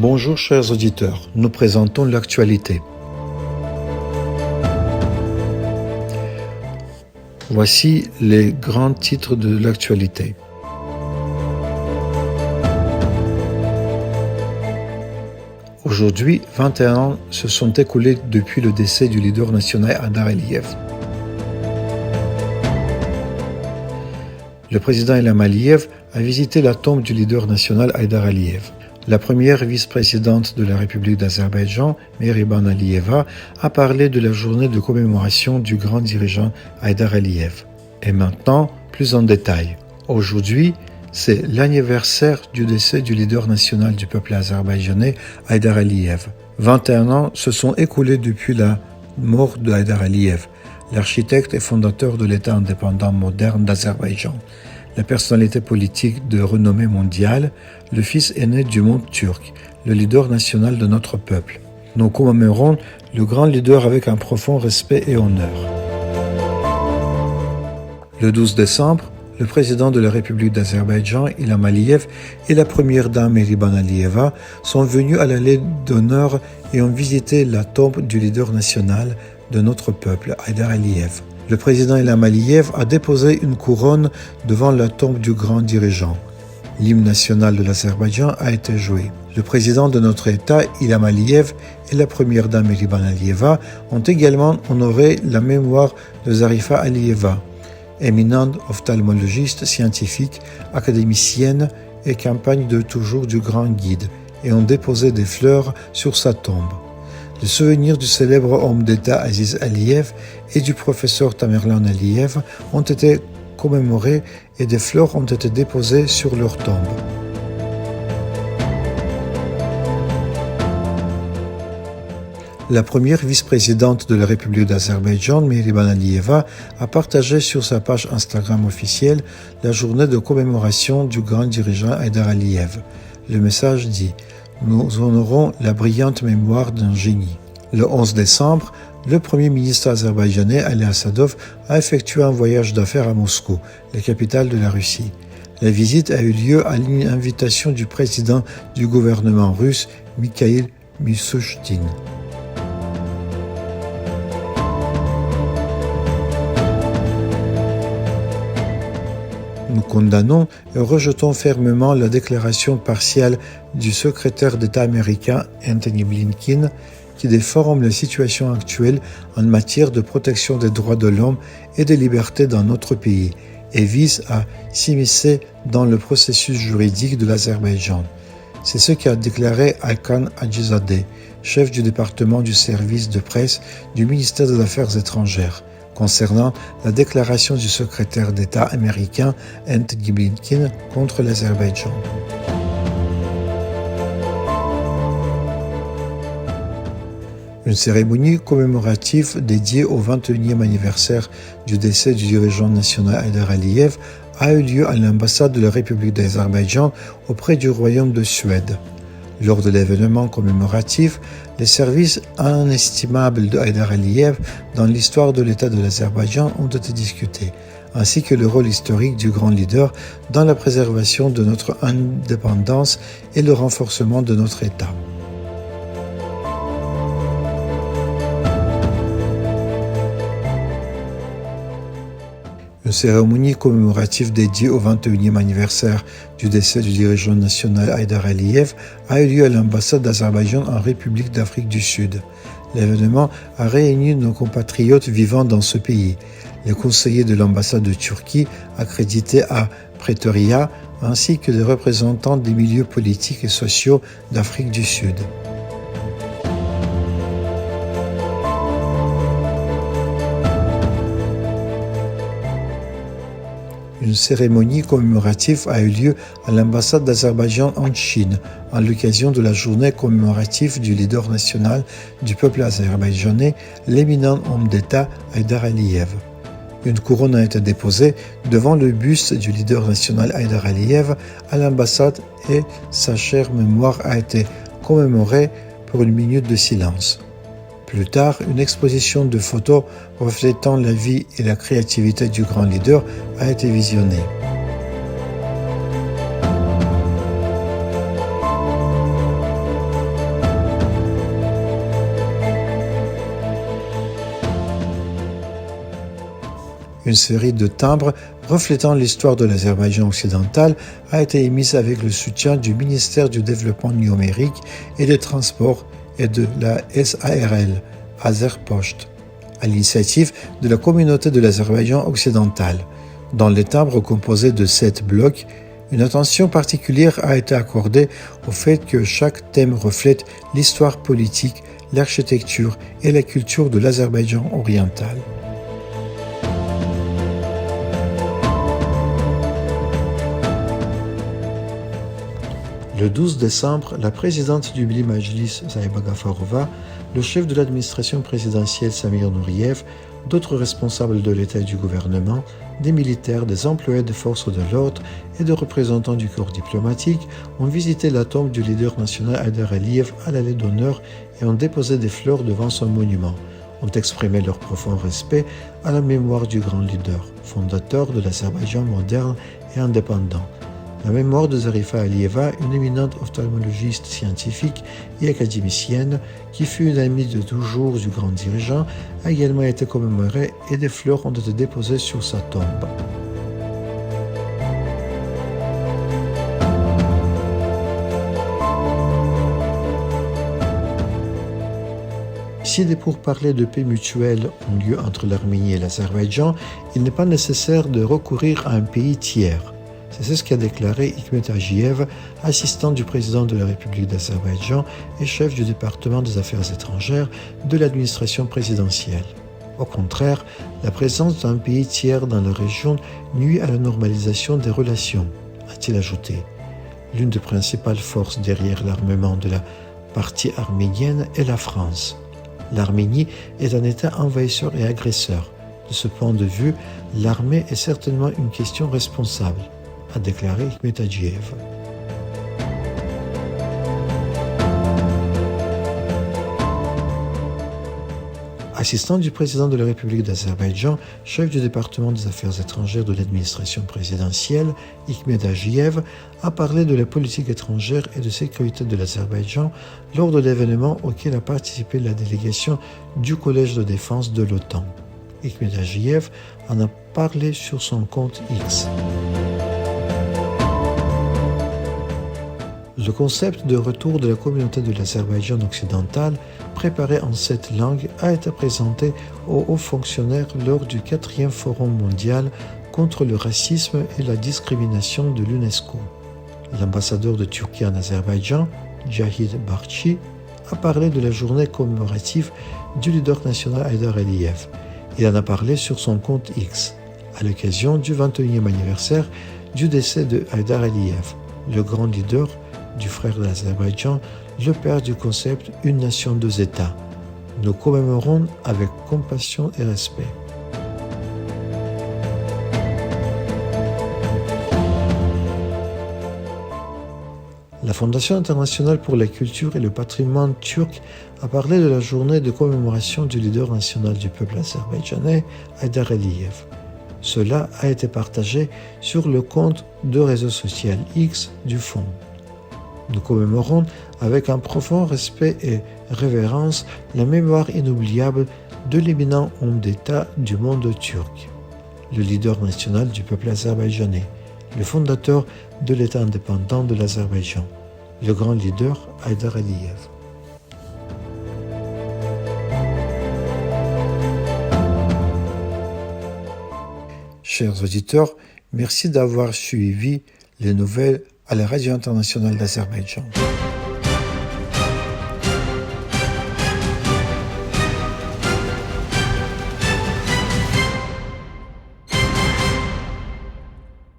Bonjour chers auditeurs, nous présentons l'actualité. Voici les grands titres de l'actualité. Aujourd'hui, 21 ans se sont écoulés depuis le décès du leader national Haïdar Aliyev. Le président Ilham Aliyev a visité la tombe du leader national Haïdar Aliyev. La première vice-présidente de la République d'Azerbaïdjan, Mehriban Aliyeva, a parlé de la journée de commémoration du grand dirigeant Haïdar Aliyev. Et maintenant, plus en détail. Aujourd'hui, c'est l'anniversaire du décès du leader national du peuple azerbaïdjanais, Haïdar Aliyev. 21 ans se sont écoulés depuis la mort de Haïdar Aliyev, l'architecte et fondateur de l'État indépendant moderne d'Azerbaïdjan. La personnalité politique de renommée mondiale, le fils aîné du monde turc, le leader national de notre peuple. Nous commémorons le grand leader avec un profond respect et honneur. Le 12 décembre, le président de la République d'Azerbaïdjan, Ilham Aliyev, et la première dame Mehriban Aliyeva sont venus à l'allée d'honneur et ont visité la tombe du leader national de notre peuple, Haïdar Aliyev. Le président Ilham Aliyev a déposé une couronne devant la tombe du grand dirigeant. L'hymne national de l'Azerbaïdjan a été joué. Le président de notre État, Ilham Aliyev, et la première dame Mehriban Aliyeva ont également honoré la mémoire de Zarifa Aliyeva, éminente ophtalmologiste scientifique, académicienne et campagne de toujours du grand guide, et ont déposé des fleurs sur sa tombe. Le souvenir du célèbre homme d'État Aziz Aliyev et du professeur Tamerlan Aliyev ont été commémorés et des fleurs ont été déposées sur leur tombe. La première vice-présidente de la République d'Azerbaïdjan, Mehriban Aliyeva, a partagé sur sa page Instagram officielle la journée de commémoration du grand dirigeant Haïdar Aliyev. Le message dit « Nous honorons la brillante mémoire d'un génie ». Le 11 décembre, le premier ministre azerbaïdjanais Ali Assadov a effectué un voyage d'affaires à Moscou, la capitale de la Russie. La visite a eu lieu à l'invitation du président du gouvernement russe, Mikhail Mishustin. Nous condamnons et rejetons fermement la déclaration partielle du secrétaire d'État américain Anthony Blinken qui déforme la situation actuelle en matière de protection des droits de l'homme et des libertés dans notre pays et vise à s'immiscer dans le processus juridique de l'Azerbaïdjan. C'est ce qu'a déclaré Hakan Hajizadeh, chef du département du service de presse du ministère des Affaires étrangères, concernant la déclaration du secrétaire d'État américain Anthony Blinken contre l'Azerbaïdjan. Une cérémonie commémorative dédiée au 21e anniversaire du décès du dirigeant national Haïdar Aliyev a eu lieu à l'ambassade de la République d'Azerbaïdjan auprès du Royaume de Suède. Lors de l'événement commémoratif, les services inestimables de Haïdar Aliyev dans l'histoire de l'État de l'Azerbaïdjan ont été discutés, ainsi que le rôle historique du grand leader dans la préservation de notre indépendance et le renforcement de notre État. Une cérémonie commémorative dédiée au 21e anniversaire du décès du dirigeant national Haïdar Aliyev a eu lieu à l'ambassade d'Azerbaïdjan en République d'Afrique du Sud. L'événement a réuni nos compatriotes vivant dans ce pays, les conseillers de l'ambassade de Turquie accrédités à Pretoria, ainsi que des représentants des milieux politiques et sociaux d'Afrique du Sud. Une cérémonie commémorative a eu lieu à l'ambassade d'Azerbaïdjan en Chine, à l'occasion de la journée commémorative du leader national du peuple azerbaïdjanais, l'éminent homme d'État Haïdar Aliyev. Une couronne a été déposée devant le buste du leader national Haïdar Aliyev à l'ambassade et sa chère mémoire a été commémorée pour une minute de silence. Plus tard, une exposition de photos reflétant la vie et la créativité du grand leader a été visionnée. Une série de timbres reflétant l'histoire de l'Azerbaïdjan occidental a été émise avec le soutien du ministère du Développement numérique et des Transports et de la SARL, Azerpost, à l'initiative de la communauté de l'Azerbaïdjan occidental. Dans les timbres composés de 7 blocs, une attention particulière a été accordée au fait que chaque thème reflète l'histoire politique, l'architecture et la culture de l'Azerbaïdjan oriental. Le 12 décembre, la présidente du Milli Majlis, Zaiba Gafarova, le chef de l'administration présidentielle, Samir Nouriev, d'autres responsables de l'État et du gouvernement, des militaires, des employés des forces de l'ordre et des représentants du corps diplomatique ont visité la tombe du leader national Haydar Aliyev à l'allée d'honneur et ont déposé des fleurs devant son monument, ont exprimé leur profond respect à la mémoire du grand leader, fondateur de l'Azerbaïdjan moderne et indépendant. La mémoire de Zarifa Aliyeva, une éminente ophtalmologiste scientifique et académicienne qui fut une amie de toujours du grand dirigeant, a également été commémorée et des fleurs ont été déposées sur sa tombe. Si des pourparlers de paix mutuelle ont lieu entre l'Arménie et l'Azerbaïdjan, il n'est pas nécessaire de recourir à un pays tiers. C'est ce qu'a déclaré Hikmet Ajiyev, assistant du président de la République d'Azerbaïdjan et chef du département des affaires étrangères de l'administration présidentielle. Au contraire, la présence d'un pays tiers dans la région nuit à la normalisation des relations, a-t-il ajouté. L'une des principales forces derrière l'armement de la partie arménienne est la France. L'Arménie est un État envahisseur et agresseur. De ce point de vue, l'armée est certainement une question responsable, a déclaré Hikmet Ajiyev. Assistant du président de la République d'Azerbaïdjan, chef du département des affaires étrangères de l'administration présidentielle, Hikmet Ajiyev a parlé de la politique étrangère et de sécurité de l'Azerbaïdjan lors de l'événement auquel a participé la délégation du Collège de défense de l'OTAN. Hikmet Ajiyev en a parlé sur son compte X. Le concept de retour de la communauté de l'Azerbaïdjan occidental, préparé en 7 langues, a été présenté aux hauts fonctionnaires lors du 4e Forum mondial contre le racisme et la discrimination de l'UNESCO. L'ambassadeur de Turquie en Azerbaïdjan, Cahit Barchi, a parlé de la journée commémorative du leader national Haydar Aliyev. Il en a parlé sur son compte X, à l'occasion du 21e anniversaire du décès de Haydar Aliyev, le grand leader du frère de l'Azerbaïdjan, le père du concept « Une nation, deux États ». Nous commémorons avec compassion et respect. La Fondation internationale pour la culture et le patrimoine turc a parlé de la journée de commémoration du leader national du peuple azerbaïdjanais, Haydar Aliyev. Cela a été partagé sur le compte de réseau social X du fonds. Nous commémorons avec un profond respect et révérence la mémoire inoubliable de l'éminent homme d'État du monde turc, le leader national du peuple azerbaïdjanais, le fondateur de l'État indépendant de l'Azerbaïdjan, le grand leader Haydar Aliyev. Chers auditeurs, merci d'avoir suivi les nouvelles à la Radio internationale d'Azerbaïdjan.